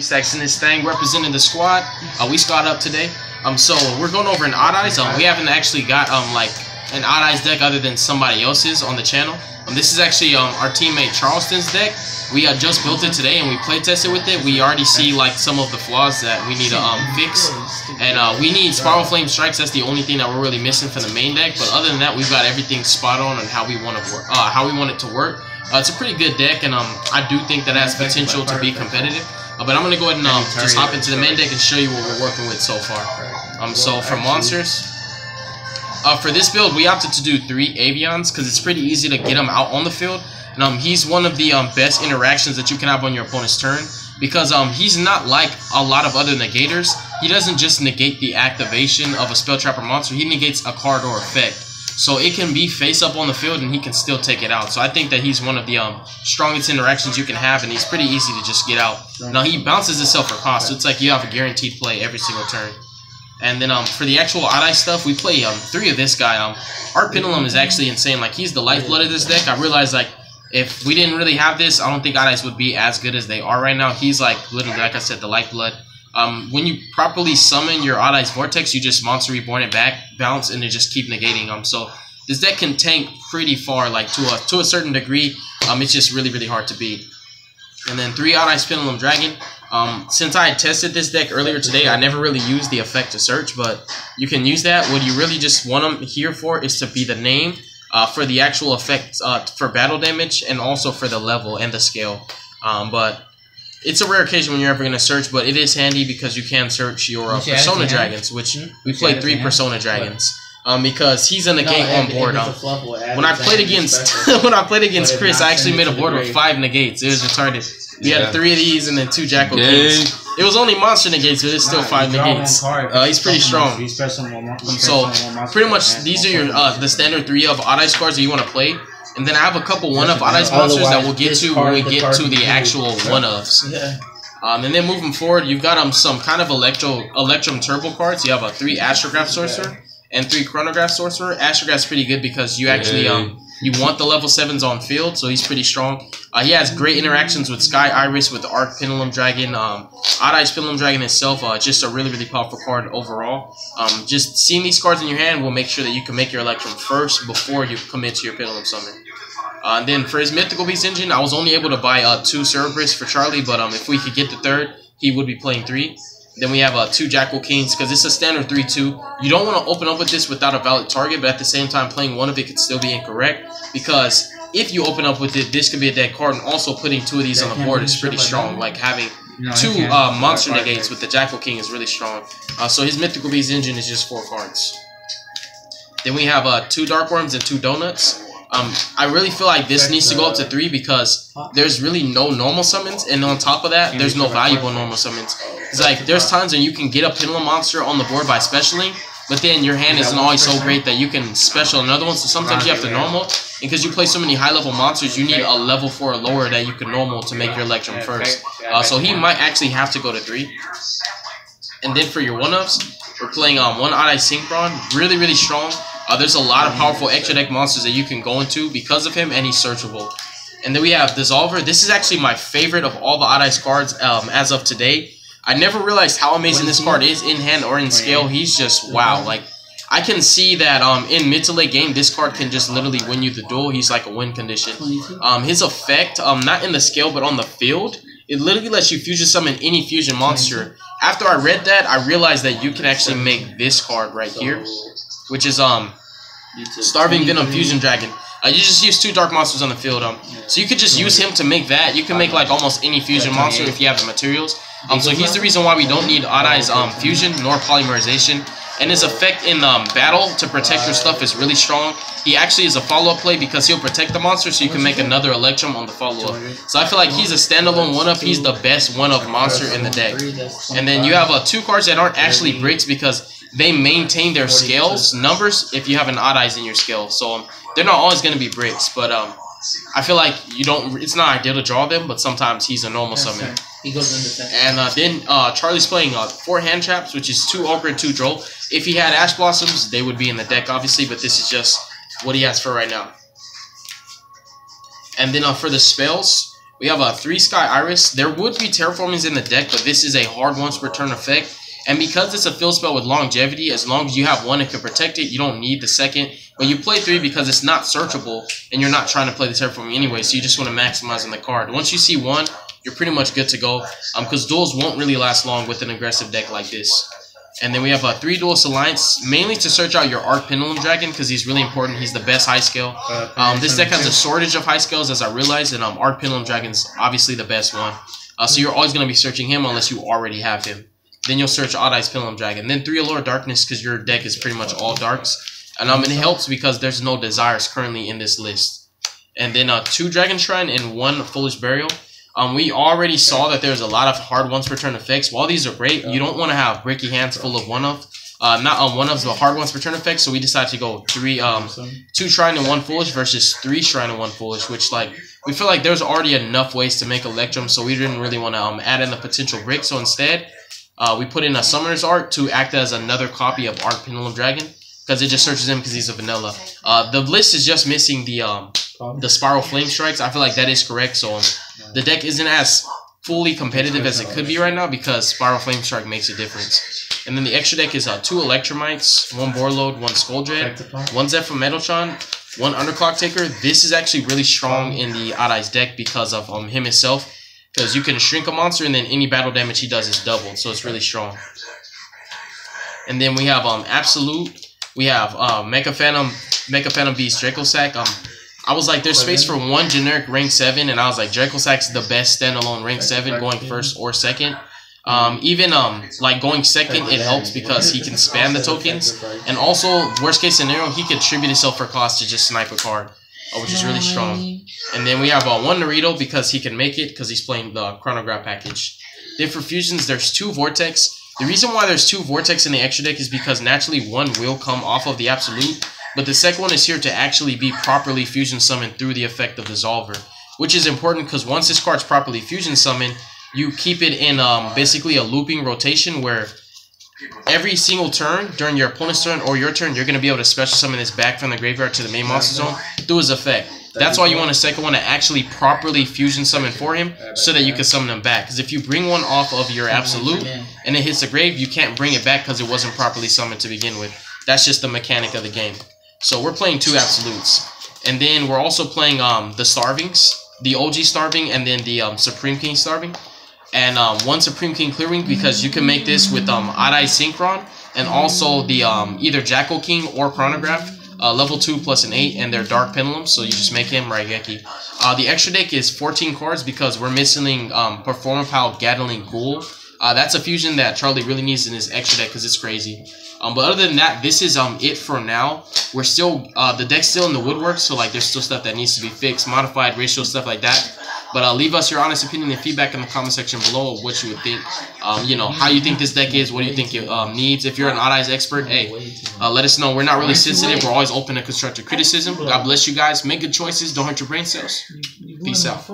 Stacks in this thing representing the squad. We squad up today. So we're going over an Odd Eyes. We haven't actually got like an Odd Eyes deck other than somebody else's on the channel. This is actually our teammate Charleston's deck. We just built it today and we play tested with it. We already see like some of the flaws that we need to fix, and we need Spiral Flame Strikes. That's the only thing that we're really missing for the main deck. But other than that, we've got everything spot on how we want to work, how we want it to work. It's a pretty good deck, and I do think that has potential to be competitive. But I'm gonna go ahead and just hop into the main deck and show you what we're working with so far. So for monsters, for this build, we opted to do 3 Avians because it's pretty easy to get him out on the field. And he's one of the best interactions that you can have on your opponent's turn, because he's not like a lot of other negators. He doesn't just negate the activation of a spell trap or monster, he negates a card or effect. So it can be face up on the field and he can still take it out. So I think that he's one of the strongest interactions you can have, and he's pretty easy to just get out. Now he bounces himself for cost, so it's like you have a guaranteed play every single turn. And then for the actual Odd Eye stuff, we play 3 of this guy. Art Pendulum is actually insane. Like, he's the lifeblood of this deck. I realized, like, if we didn't really have this, I don't think Odd Eyes would be as good as they are right now. He's like literally, like I said, the lifeblood. When you properly summon your Odd Eyes Vortex, you just Monster Reborn it back, bounce, and then just keep negating them. So this deck can tank pretty far, like to a certain degree. It's just really, really hard to beat. And then 3 Odd Eyes Pendulum Dragon. Since I had tested this deck earlier today, I never really used the effect to search, but you can use that. What you really just want them here for is to be the name for the actual effect for battle damage, and also for the level and the scale. But it's a rare occasion when you're ever going to search, but it is handy because you can search your Persona Dragons, which we played 3 Persona Dragons. Because he's a negate on board. When I played against Chris, I actually made a board with 5 negates. It was retarded. We had 3 of these and then 2 Jackal Kings. It was only monster negates, but it's still 5 negates. He's pretty strong. So pretty much these are your the standard 3 of Odd Eyes cards that you want to play. And then I have a couple 1-of Odd Eyes monsters that we'll get to when we get to the actual 1-ofs. And then moving forward, you've got some kind of Electrum Turbo cards. You have a 3 Astrograph Sorcerer and 3 Chronograph Sorcerer. Astrograph's pretty good because you actually you want the level 7s on field, so he's pretty strong. He has great interactions with Sky Iris, with Arc Pendulum Dragon, Odd Eyes Pendulum Dragon itself. Just a really, really powerful card overall. Just seeing these cards in your hand will make sure that you can make your Electrum first before you commit to your Pendulum Summon. And then for his Mythical Beast engine, I was only able to buy 2 Cerberus for Charlie, but if we could get the 3rd, he would be playing 3. Then we have 2 Jackal Kings, because it's a standard 3-2. You don't want to open up with this without a valid target, but at the same time, playing 1 of it could still be incorrect, because if you open up with it, this could be a dead card, and also putting 2 of these on the board is pretty strong. Like having 2 monster negates with the Jackal King is really strong. So his Mythical Beast engine is just 4 cards. Then we have 2 Dark Worms and 2 Donuts. I really feel like this needs to go up to 3 because there's really no normal summons, and on top of that, there's no valuable normal summons. It's like there's times when you can get a Pendulum monster on the board by specialing, but then your hand isn't always so great that you can special another one, so sometimes you have to normal, and because you play so many high-level monsters, you need a level 4 or lower that you can normal to make your Electrum first. So he might actually have to go to 3. And then for your 1-ofs, we're playing 1 Odd Eyes Synchron, really, really strong. There's a lot of powerful extra deck monsters that you can go into because of him, and he's searchable. And then we have Dissolver. This is actually my favorite of all the Odd Eyes cards as of today. I never realized how amazing this card is in hand or in scale. He's just wow. Like, I can see that in mid to late game, this card can just literally win you the duel. He's like a win condition. His effect, not in the scale but on the field, it literally lets you fusion summon any fusion monster. After I read that, I realized that you can actually make this card right here, which is Starving Venom Fusion Dragon. You just use 2 dark monsters on the field. So you could just use him to make that. You can make like almost any fusion monster if you have the materials. So he's the reason why we don't need Odd Eyes Fusion nor Polymerization. And his effect in battle to protect your stuff is really strong. He actually is a follow-up play because he'll protect the monster, so you can make another Electrum on the follow-up. So I feel like he's a standalone 1-of. He's the best 1-of monster in the deck. And then you have 2 cards that aren't actually bricks because they maintain their scales numbers if you have an Odd Eyes in your scale. So they're not always going to be bricks, but I feel like it's not ideal to draw them, but sometimes he's a normal summon. He goes into and then Charlie's playing 4 Hand Traps, which is 2 Ogre and 2 Droll. If he had Ash Blossoms, they would be in the deck, obviously, but this is just what he has for right now. And then for the spells, We have a 3 Sky Iris. There would be Terraformings in the deck, but this is a hard once per turn effect. And because it's a field spell with longevity, as long as you have 1 that can protect it, you don't need the second. But you play 3 because it's not searchable, and you're not trying to play the Terraforming anyway, so you just want to maximize on the card. Once you see 1, you're pretty much good to go, because duels won't really last long with an aggressive deck like this. And then we have a 3 Duelist Alliance, mainly to search out your Arc Pendulum Dragon, because he's really important. He's the best high scale. This deck has a shortage of high scales, as I realized, and Arc Pendulum Dragon's obviously the best one. So you're always going to be searching him unless you already have him. Then you'll search Odd Eyes Pendulum Dragon. Then 3 Allure Darkness, because your deck is pretty much all darks. And it helps because there's no Desires currently in this list. And then 2 Dragon Shrine and 1 Foolish Burial. We already saw that there's a lot of hard ones per turn effects. While these are great, you don't want to have bricky hands full of one-of. Not one-ofs, but hard ones per turn effects. So we decided to go 2 Shrine and 1 Foolish versus 3 Shrine and 1 Foolish, which we feel like there's already enough ways to make Electrum, so we didn't really want to add in the potential brick. So instead, we put in a Summoner's Art to act as another copy of Arc Pendulum Dragon, because it just searches him because he's a vanilla. The list is just missing the Spiral Flame Strikes. I feel like that is correct. So the deck isn't as fully competitive as it could be right now because Spiral Flame Strike makes a difference. And then the extra deck is 2 Electromites, 1 Borload, 1 Skull Dread, 1 Zephyr Metaltron, 1 Underclock Taker. This is actually really strong in the Odd Eyes deck because of him himself. Because you can shrink a monster and then any battle damage he does is doubled. So it's really strong. And then we have Absolute. We have Mecha Phantom Beast Dracosack. I was like, there's space for 1 generic rank 7, and I was like, Dracosack's the best standalone rank 7 going first or second. Even like going second, it helps because he can spam the tokens. And also, worst case scenario, he can tribute himself for cost to just snipe a card, which is really strong. And then we have 1 Naruto because he can make it because he's playing the Chronograph package. Then for fusions, there's 2 Vortex. The reason why there's 2 Vortex in the extra deck is because naturally 1 will come off of the Absolute, but the second one is here to actually be properly fusion summoned through the effect of Dissolver, which is important because once this card's properly fusion summoned, you keep it in basically a looping rotation where every single turn during your opponent's turn or your turn, you're going to be able to special summon this back from the graveyard to the main monster zone through his effect. That's why you want a second one to actually properly fusion summon for him so that you can summon him back. Because if you bring one off of your Absolute and it hits the grave, you can't bring it back because it wasn't properly summoned to begin with. That's just the mechanic of the game. So we're playing 2 Absolutes. And then we're also playing the Starvings, the OG Starving, and then the Supreme King Starving. And 1 Supreme King Clearwing because you can make this with Odd Eyes Synchron and also the either Jackal King or Chronograph. Level 2 plus an 8, and they're Dark Pendulums, so you just make him Raigeki. The extra deck is 14 cards because we're missing Performapal Gatling Ghoul. That's a fusion that Charlie really needs in his extra deck because it's crazy. But other than that, this is it for now. We're still, the deck's still in the woodwork, so like there's still stuff that needs to be fixed, modified, ratio, stuff like that. But leave us your honest opinion and feedback in the comment section below of what you would think. You know, how you think this deck is, what do you think it needs. If you're an Odd Eyes expert, hey, let us know. We're not really sensitive. We're always open to constructive criticism. God bless you guys. Make good choices. Don't hurt your brain cells. Peace out.